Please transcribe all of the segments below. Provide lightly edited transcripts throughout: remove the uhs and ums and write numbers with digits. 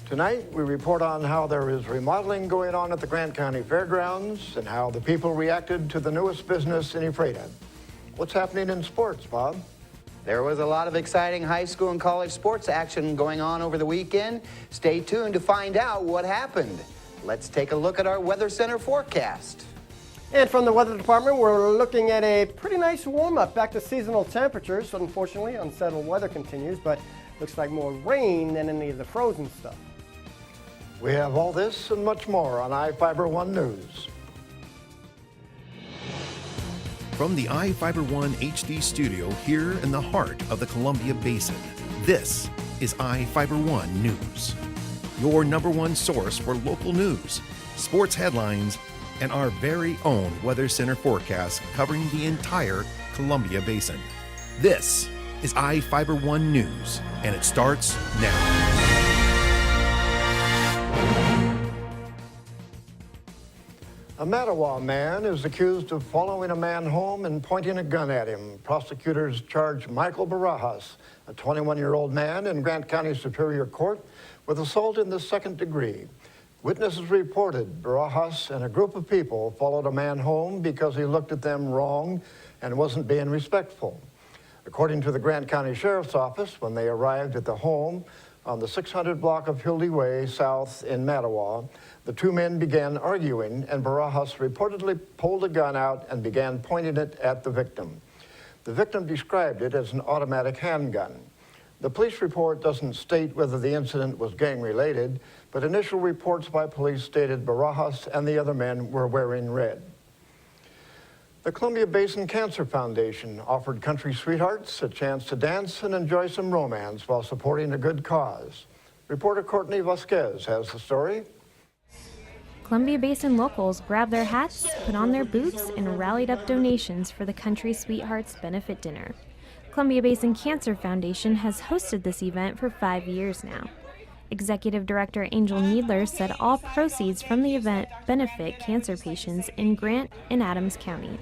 Tonight, we report on how there is remodeling going on at the Grant County Fairgrounds and how the people reacted to the newest business in Ephrata. What's happening in sports, Bob? There was a lot of exciting high school and college sports action going on over the weekend. Stay tuned to find out what happened. Let's take a look at our Weather Center forecast. And from the weather department, we're looking at a pretty nice warm-up, back to seasonal temperatures. Unfortunately, unsettled weather continues, but looks like more rain than any of the frozen stuff. We have all this and much more on iFIBER 1 News. From the iFIBER 1 HD studio here in the heart of the Columbia Basin, this is iFIBER 1 News. Your #1 source for local news, sports headlines, and our very own Weather Center forecast covering the entire Columbia Basin. This is iFIBER 1 News, and it starts now. A Mattawa man is accused of following a man home and pointing a gun at him. Prosecutors charge Michael Barajas, a 21-year-old man in Grant County Superior Court, with assault in the second degree. Witnesses reported Barajas and a group of people followed a man home because he looked at them wrong and wasn't being respectful. According to the Grant County Sheriff's Office, when they arrived at the home on the 600 block of Hildy Way South in Mattawa, the two men began arguing, and Barajas reportedly pulled a gun out and began pointing it at the victim. The victim described it as an automatic handgun. The police report doesn't state whether the incident was gang-related, but initial reports by police stated Barajas and the other men were wearing red. The Columbia Basin Cancer Foundation offered country sweethearts a chance to dance and enjoy some romance while supporting a good cause. Reporter Courtney Vasquez has the story. Columbia Basin locals grabbed their hats, put on their boots, and rallied up donations for the Country Sweethearts benefit dinner. Columbia Basin Cancer Foundation has hosted this event for 5 years now. Executive Director Angel Needler said all proceeds from the event benefit cancer patients in Grant and Adams County.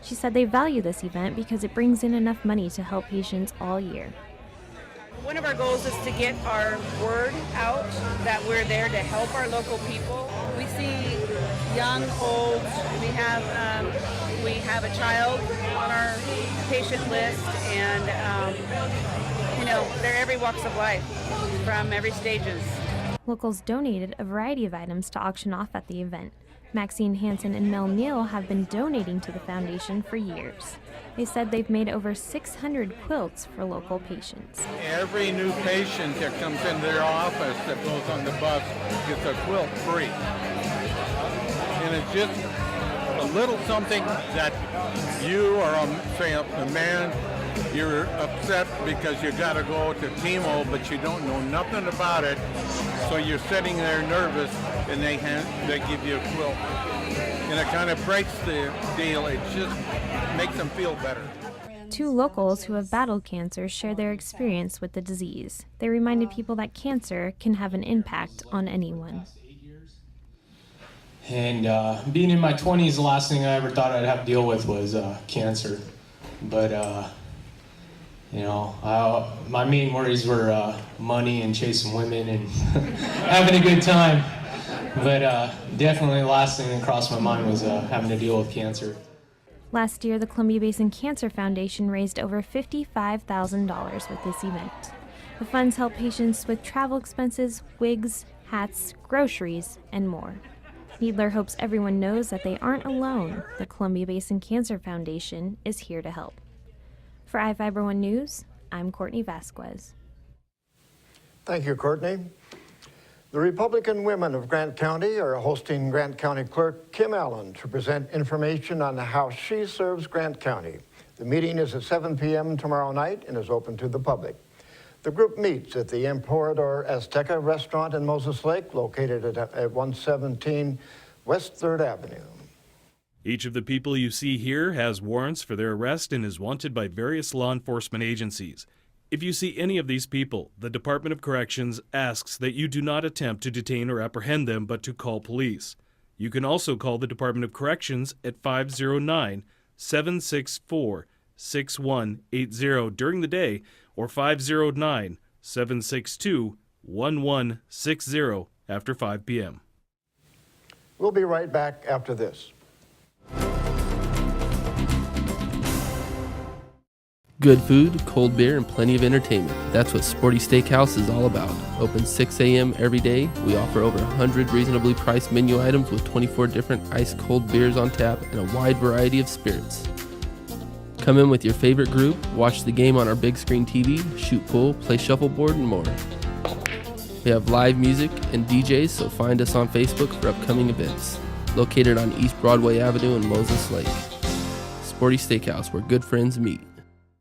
She said they value this event because it brings in enough money to help patients all year. One of our goals is to get our word out that we're there to help our local people. We see young, old, we have a child on our patient list, and they're every walks of life from every stages. Locals donated a variety of items to auction off at the event. Maxine Hansen and Mel Neal have been donating to the foundation for years. They said they've made over 600 quilts for local patients. Every new patient that comes into their office that goes on the bus gets a quilt free. And it's just a little something that you or say a man, you're upset because you got to go to chemo, but you don't know nothing about it. So you're sitting there nervous, and they give you a quilt. And it kind of breaks the deal. It just makes them feel better. Two locals who have battled cancer share their experience with the disease. They reminded people that cancer can have an impact on anyone. And being in my 20s, the last thing I ever thought I'd have to deal with was cancer. But my main worries were money and chasing women and having a good time. But definitely the last thing that crossed my mind was having to deal with cancer. Last year, the Columbia Basin Cancer Foundation raised over $55,000 with this event. The funds help patients with travel expenses, wigs, hats, groceries, and more. Needler hopes everyone knows that they aren't alone. The Columbia Basin Cancer Foundation is here to help. For iFIBER 1 News, I'm Courtney Vasquez. Thank you, Courtney. The Republican women of Grant County are hosting Grant County Clerk Kim Allen to present information on how she serves Grant County. The meeting is at 7 p.m. tomorrow night and is open to the public. The group meets at the Emperador Azteca restaurant in Moses Lake, located at 117 West 3rd Avenue. Each of the people you see here has warrants for their arrest and is wanted by various law enforcement agencies. If you see any of these people, the Department of Corrections asks that you do not attempt to detain or apprehend them, but to call police. You can also call the Department of Corrections at 509-764-6180 during the day or 509-762-4700 1160 after 5 p.m. We'll be right back after this. Good food, cold beer, and plenty of entertainment. That's what Sporty Steakhouse is all about. Open 6 a.m. every day. We offer over 100 reasonably priced menu items with 24 different ice-cold beers on tap and a wide variety of spirits. Come in with your favorite group, watch the game on our big screen TV, shoot pool, play shuffleboard, and more. We have live music and DJs, so find us on Facebook for upcoming events. Located on East Broadway Avenue in Moses Lake. Sporty Steakhouse, where good friends meet.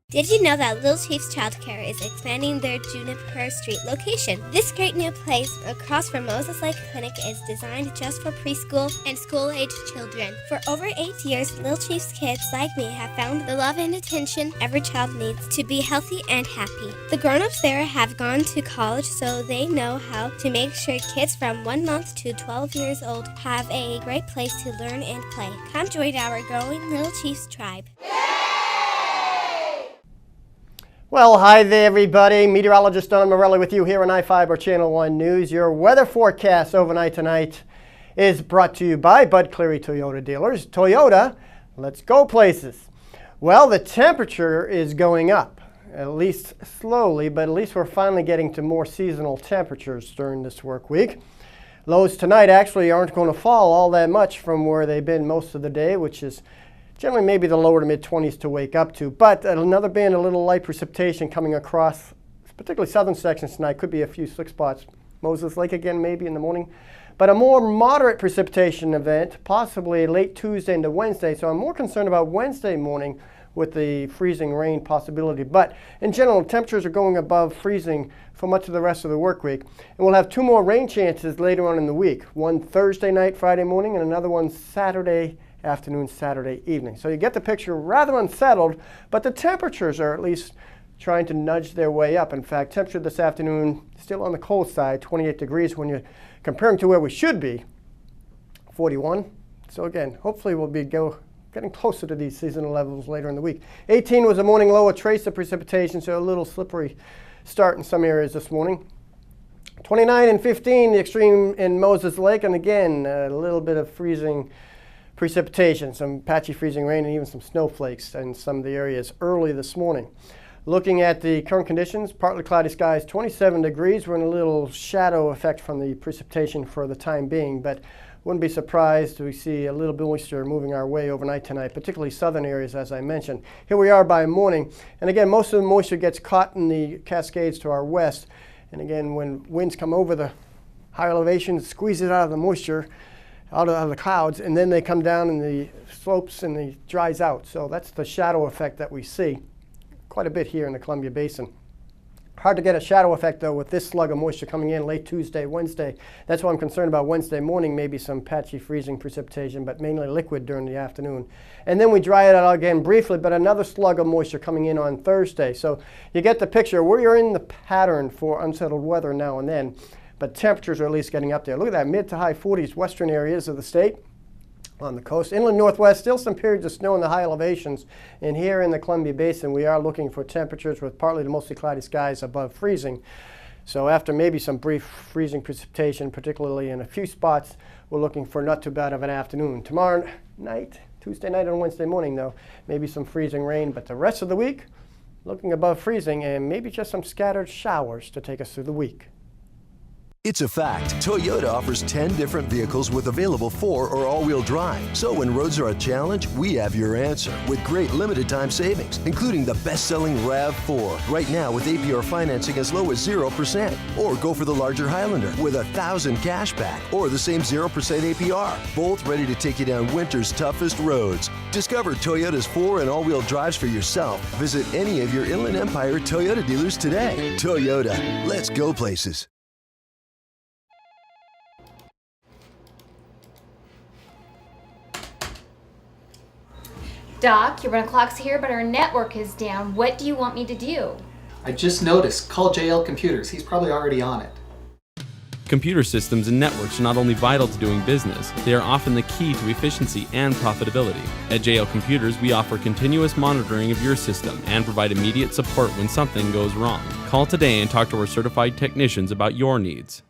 Did you know that Little Chiefs Childcare is expanding their Juniper Street location? This great new place across from Moses Lake Clinic is designed just for preschool and school-aged children. For over 8 years, Little Chiefs kids like me have found the love and attention every child needs to be healthy and happy. The grown-ups there have gone to college, so they know how to make sure kids from 1 month to 12 years old have a great place to learn and play. Come join our growing Little Chiefs tribe. Well, hi there, everybody. Meteorologist Don Morelli with you here on iFIBER Channel 1 News. Your weather forecast overnight tonight is brought to you by Bud Cleary Toyota dealers. Toyota, let's go places. Well, the temperature is going up, at least slowly, but at least we're finally getting to more seasonal temperatures during this work week. Lows tonight actually aren't going to fall all that much from where they've been most of the day, which is generally maybe the lower to mid-20s to wake up to. But another band of little light precipitation coming across, particularly southern sections tonight. Could be a few slick spots. Moses Lake again maybe in the morning. But a more moderate precipitation event, possibly late Tuesday into Wednesday. So I'm more concerned about Wednesday morning with the freezing rain possibility. But in general, temperatures are going above freezing for much of the rest of the work week. And we'll have 2 more rain chances later on in the week. One Thursday night, Friday morning, and another one Saturday afternoon, Saturday evening. So you get the picture, rather unsettled, but the temperatures are at least trying to nudge their way up. In fact, temperature this afternoon still on the cold side, 28 degrees when you're comparing to where we should be, 41. So again, hopefully we'll be getting closer to these seasonal levels later in the week. 18 was a morning low, a trace of precipitation, so a little slippery start in some areas this morning. 29 and 15, the extreme in Moses Lake, and again, a little bit of freezing precipitation, some patchy freezing rain and even some snowflakes in some of the areas early this morning. Looking at the current conditions, partly cloudy skies, 27 degrees. We're in a little shadow effect from the precipitation for the time being, but wouldn't be surprised we see a little moisture moving our way overnight tonight, particularly southern areas, as I mentioned. Here we are by morning, and again, most of the moisture gets caught in the Cascades to our west, and again, when winds come over the higher elevations, squeeze it out of the moisture, out of the clouds, and then they come down in the slopes and it dries out. So that's the shadow effect that we see quite a bit here in the Columbia Basin. Hard to get a shadow effect, though, with this slug of moisture coming in late Tuesday, Wednesday. That's why I'm concerned about Wednesday morning, maybe some patchy freezing precipitation, but mainly liquid during the afternoon. And then we dry it out again briefly, but another slug of moisture coming in on Thursday. So you get the picture. We're in the pattern for unsettled weather now and then, but temperatures are at least getting up there. Look at that, mid to high 40s, western areas of the state on the coast. Inland Northwest, still some periods of snow in the high elevations. And here in the Columbia Basin, we are looking for temperatures with partly to mostly cloudy skies above freezing. So after maybe some brief freezing precipitation, particularly in a few spots, we're looking for not too bad of an afternoon. Tomorrow night, Tuesday night and Wednesday morning, though, maybe some freezing rain. But the rest of the week, looking above freezing and maybe just some scattered showers to take us through the week. It's a fact. Toyota offers 10 different vehicles with available 4- or all-wheel drive. So when roads are a challenge, we have your answer with great limited time savings, including the best-selling RAV4. Right now with APR financing as low as 0%. Or go for the larger Highlander with $1,000 cash back. Or the same 0% APR. Both ready to take you down winter's toughest roads. Discover Toyota's 4- and all-wheel drives for yourself. Visit any of your Inland Empire Toyota dealers today. Toyota. Let's go places. Doc, your rental clock's here, but our network is down. What do you want me to do? I just noticed. Call JL Computers. He's probably already on it. Computer systems and networks are not only vital to doing business, they are often the key to efficiency and profitability. At JL Computers, we offer continuous monitoring of your system and provide immediate support when something goes wrong. Call today and talk to our certified technicians about your needs.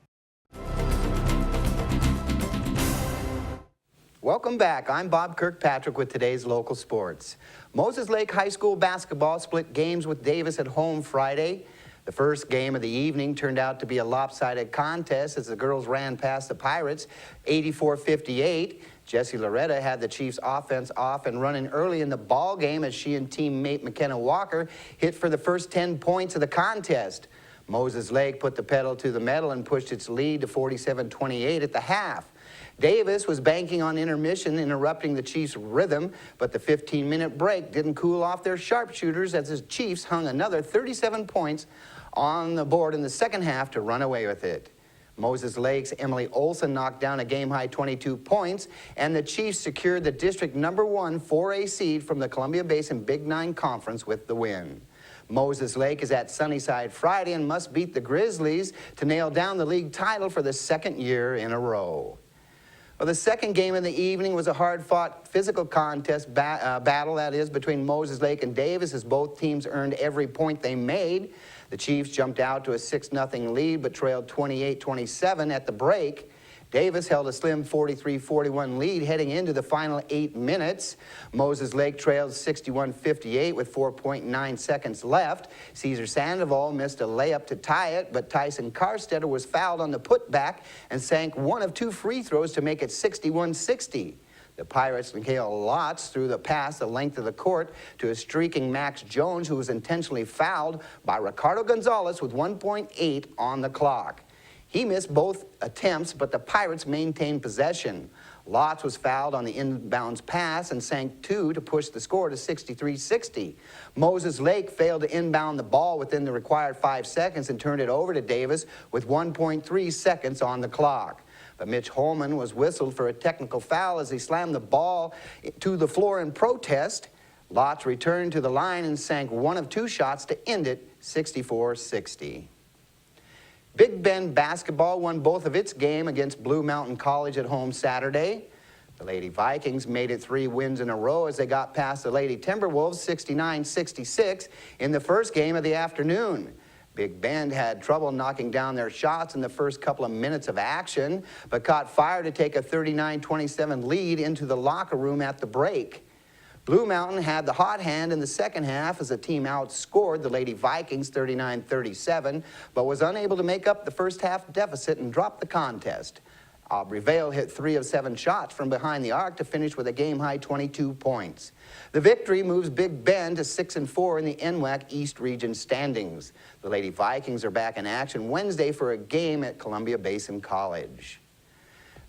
Welcome back. I'm Bob Kirkpatrick with today's local sports. Moses Lake High School basketball split games with Davis at home Friday. The first game of the evening turned out to be a lopsided contest as the girls ran past the Pirates 84-58. Jessie Loretta had the Chiefs' offense off and running early in the ball game as she and teammate McKenna Walker hit for the first 10 points of the contest. Moses Lake put the pedal to the metal and pushed its lead to 47-28 at the half. Davis was banking on intermission, interrupting the Chiefs' rhythm, but the 15-minute break didn't cool off their sharpshooters as the Chiefs hung another 37 points on the board in the second half to run away with it. Moses Lake's Emily Olson knocked down a game-high 22 points, and the Chiefs secured the district #1 4A seed from the Columbia Basin Big 9 Conference with the win. Moses Lake is at Sunnyside Friday and must beat the Grizzlies to nail down the league title for the second year in a row. Well, the second game of the evening was a hard-fought physical contest battle, that is, between Moses Lake and Davis, as both teams earned every point they made. The Chiefs jumped out to a 6-0 lead, but trailed 28-27 at the break. Davis held a slim 43-41 lead heading into the final 8 minutes. Moses Lake trailed 61-58 with 4.9 seconds left. Cesar Sandoval missed a layup to tie it, but Tyson Carstetter was fouled on the putback and sank one of 2 free throws to make it 61-60. The Pirates' Mikhail Lotz threw the pass the length of the court to a streaking Max Jones, who was intentionally fouled by Ricardo Gonzalez with 1.8 on the clock. He missed both attempts, but the Pirates maintained possession. Lotz was fouled on the inbounds pass and sank 2 to push the score to 63-60. Moses Lake failed to inbound the ball within the required 5 seconds and turned it over to Davis with 1.3 seconds on the clock. But Mitch Holman was whistled for a technical foul as he slammed the ball to the floor in protest. Lotz returned to the line and sank one of 2 shots to end it 64-60. Big Bend basketball won both of its game against Blue Mountain College at home Saturday. The Lady Vikings made it 3 wins in a row as they got past the Lady Timberwolves 69-66 in the first game of the afternoon. Big Bend had trouble knocking down their shots in the first couple of minutes of action, but caught fire to take a 39-27 lead into the locker room at the break. Blue Mountain had the hot hand in the second half as the team outscored the Lady Vikings 39-37, but was unable to make up the first half deficit and dropped the contest. Aubrey Vale hit 3 of 7 shots from behind the arc to finish with a game-high 22 points. The victory moves Big Bend to 6-4 in the NWAC East Region standings. The Lady Vikings are back in action Wednesday for a game at Columbia Basin College.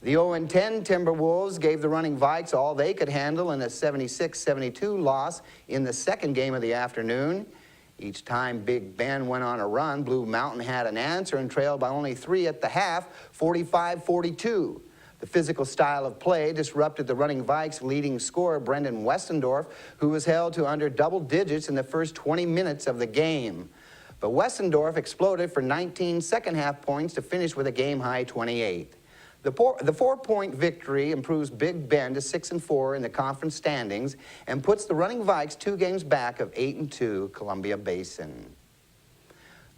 The 0-10 Timberwolves gave the Running Vikes all they could handle in a 76-72 loss in the second game of the afternoon. Each time Big Bend went on a run, Blue Mountain had an answer and trailed by only 3 at the half, 45-42. The physical style of play disrupted the Running Vikes' leading scorer, Brendan Westendorf, who was held to under double digits in the first 20 minutes of the game. But Westendorf exploded for 19 second-half points to finish with a game-high 28. The 4-point victory improves Big Bend to 6-4 in the conference standings and puts the Running Vikes 2 games back of 8-2 Columbia Basin.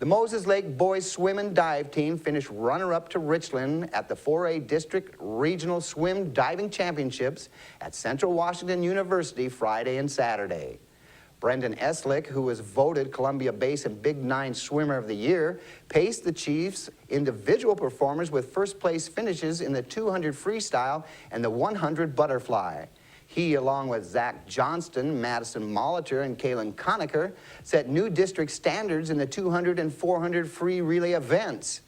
The Moses Lake boys swim and dive team finished runner-up to Richland at the 4A District Regional Swim Diving Championships at Central Washington University Friday and Saturday. Brendan Eslick, who was voted Columbia Basin Big 9 Swimmer of the Year, paced the Chiefs' individual performers with first-place finishes in the 200 freestyle and the 100 butterfly. He, along with Zach Johnston, Madison Molitor, and Kaylin Conacher, set new district standards in the 200 and 400 free relay events.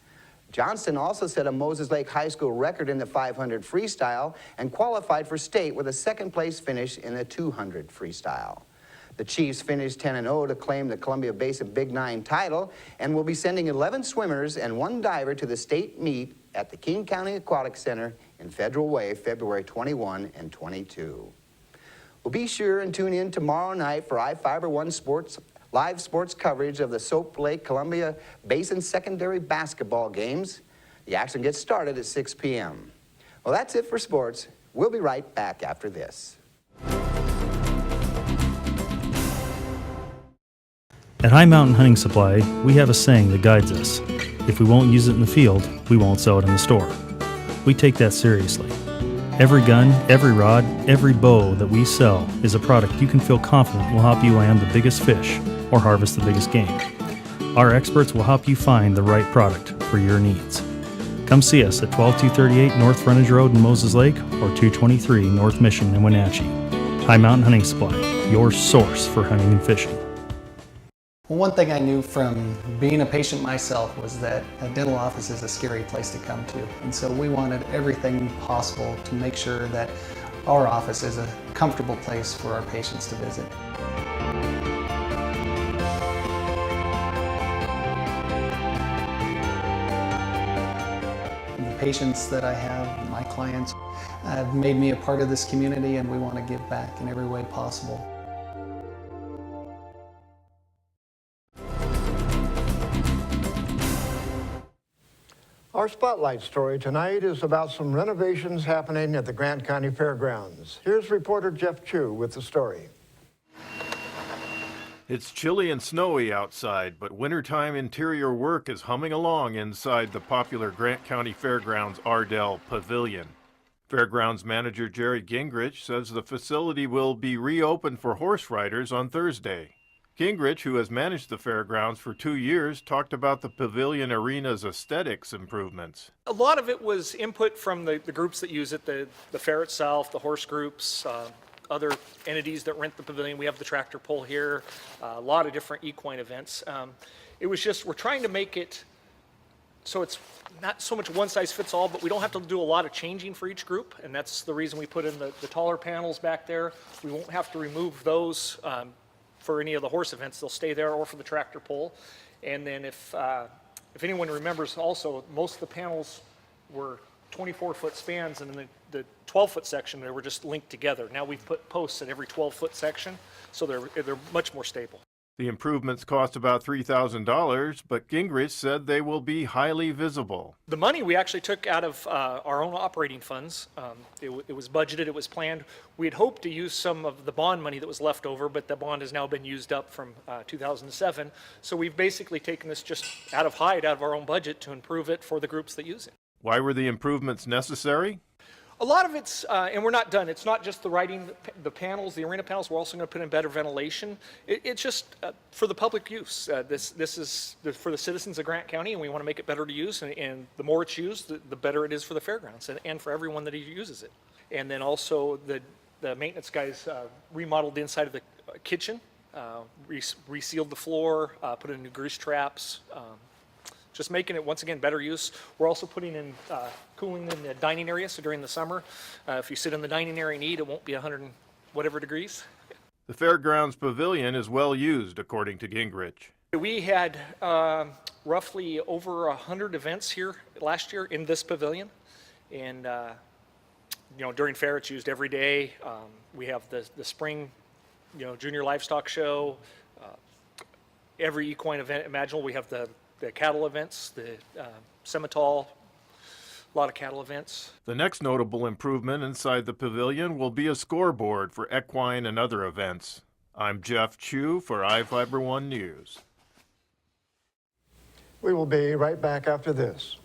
Johnston also set a Moses Lake High School record in the 500 freestyle and qualified for state with a second-place finish in the 200 freestyle. The Chiefs finished 10-0 to claim the Columbia Basin Big 9 title and will be sending 11 swimmers and 1 diver to the state meet at the King County Aquatic Center in Federal Way, February 21 and 22. Well, be sure and tune in tomorrow night for iFIBER 1 Sports live sports coverage of the Soap Lake Columbia Basin secondary basketball games. The action gets started at 6 p.m. Well, that's it for sports. We'll be right back after this. At High Mountain Hunting Supply, we have a saying that guides us. If we won't use it in the field, we won't sell it in the store. We take that seriously. Every gun, every rod, every bow that we sell is a product you can feel confident will help you land the biggest fish or harvest the biggest game. Our experts will help you find the right product for your needs. Come see us at 12238 North Frontage Road in Moses Lake or 223 North Mission in Wenatchee. High Mountain Hunting Supply, your source for hunting and fishing. Well, one thing I knew from being a patient myself was that a dental office is a scary place to come to. And so we wanted everything possible to make sure that our office is a comfortable place for our patients to visit. The patients that I have, my clients, have made me a part of this community, and we want to give back in every way possible. Our spotlight story tonight is about some renovations happening at the Grant County Fairgrounds. Here's reporter Jeff Chu with the story. It's chilly and snowy outside, but wintertime interior work is humming along inside the popular Grant County Fairgrounds Ardell Pavilion. Fairgrounds manager Jerry Gingrich says the facility will be reopened for horse riders on Thursday. Gingrich, who has managed the fairgrounds for 2 years, talked about the pavilion arena's aesthetics improvements. A lot of it was input from the groups that use it, the fair itself, the horse groups, other entities that rent the pavilion. We have the tractor pull here, a lot of different equine events. It was just, we're trying to make it so it's not so much one size fits all, but we don't have to do a lot of changing for each group, and that's the reason we put in the taller panels back there. We won't have to remove those for any of the horse events. They'll stay there, or for the tractor pull. And then if anyone remembers also, most of the panels were 24-foot spans, and in the 12-foot section they were just linked together. Now we've put posts at every 12-foot section, so they're much more stable. The improvements cost about $3,000, but Gingrich said they will be highly visible. The money we actually took out of our own operating funds. It was budgeted, it was planned. We had hoped to use some of the bond money that was left over, but the bond has now been used up from 2007. So we've basically taken this just out of our own budget to improve it for the groups that use it. Why were the improvements necessary? A lot of it's, and we're not done, it's not just the riding, the panels, the arena panels, we're also going to put in better ventilation. It's just for the public use. This is for the citizens of Grant County, and we want to make it better to use, and the more it's used, the better it is for the fairgrounds and for everyone that uses it. And then also the maintenance guys remodeled the inside of the kitchen, resealed the floor, put in new grease traps, just making it, once again, better use. We're also putting in cooling in the dining area, so during the summer, if you sit in the dining area and eat, it won't be 100 and whatever degrees. The Fairgrounds Pavilion is well used, according to Gingrich. We had roughly over 100 events here last year in this pavilion, and during fair it's used every day. We have the spring, junior livestock show, every equine event imaginable. We have the cattle events, the Semitol, a lot of cattle events. The next notable improvement inside the pavilion will be a scoreboard for equine and other events. I'm Jeff Chu for iFIBER 1 News. We will be right back after this.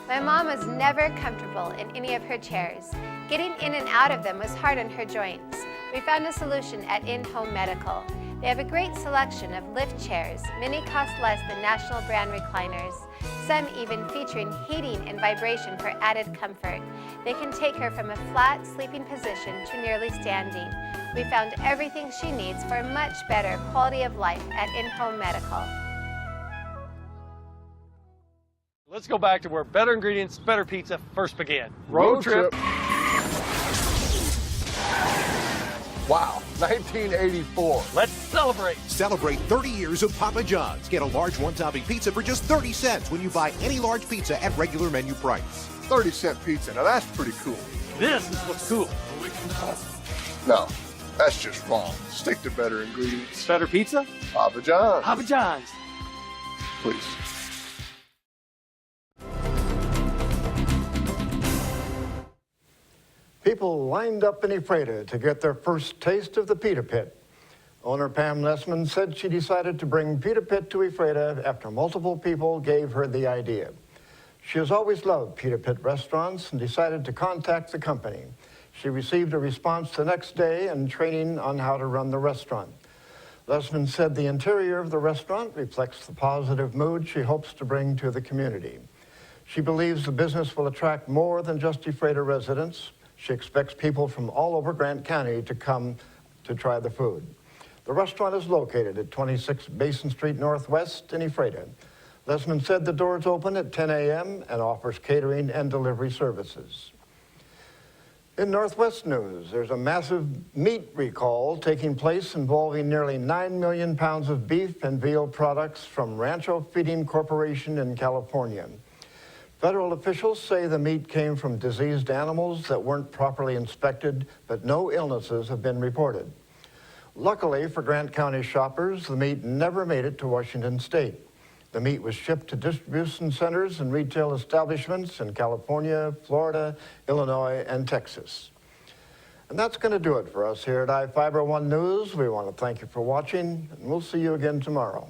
My mom was never comfortable in any of her chairs. Getting in and out of them was hard on her joints. We found a solution at In-Home Medical. They have a great selection of lift chairs. Many cost less than national brand recliners. Some even featuring heating and vibration for added comfort. They can take her from a flat sleeping position to nearly standing. We found everything she needs for a much better quality of life at In-Home Medical. Let's go back to where better ingredients, better pizza first began. Road trip. Wow, 1984. Let's celebrate. Celebrate 30 years of Papa John's. Get a large one-topping pizza for just 30 cents when you buy any large pizza at regular menu price. 30-cent pizza. Now that's pretty cool. This is what's cool. No, That's just wrong. Stick to better ingredients. Better pizza? Papa John's. Papa John's. Please. People lined up in Ephrata to get their first taste of the pita pit. Owner Pam Lessman said she decided to bring pita pit to Ephrata after multiple people gave her the idea. She has always loved pita pit restaurants and decided to contact the company. She received a response the next day and training on how to run the restaurant. Lessman said the interior of the restaurant reflects the positive mood she hopes to bring to the community. She believes the business will attract more than just Ephrata residents. She expects people from all over Grant County to come to try the food. The restaurant is located at 26 Basin Street Northwest in Ephrata. Lessman said the doors open at 10 a.m. and offers catering and delivery services. In Northwest news, there's a massive meat recall taking place involving nearly 9 million pounds of beef and veal products from Rancho Feeding Corporation in California. Federal officials say the meat came from diseased animals that weren't properly inspected, but no illnesses have been reported. Luckily for Grant County shoppers, the meat never made it to Washington State. The meat was shipped to distribution centers and retail establishments in California, Florida, Illinois, and Texas. And that's going to do it for us here at iFIBER 1 News. We want to thank you for watching, and we'll see you again tomorrow.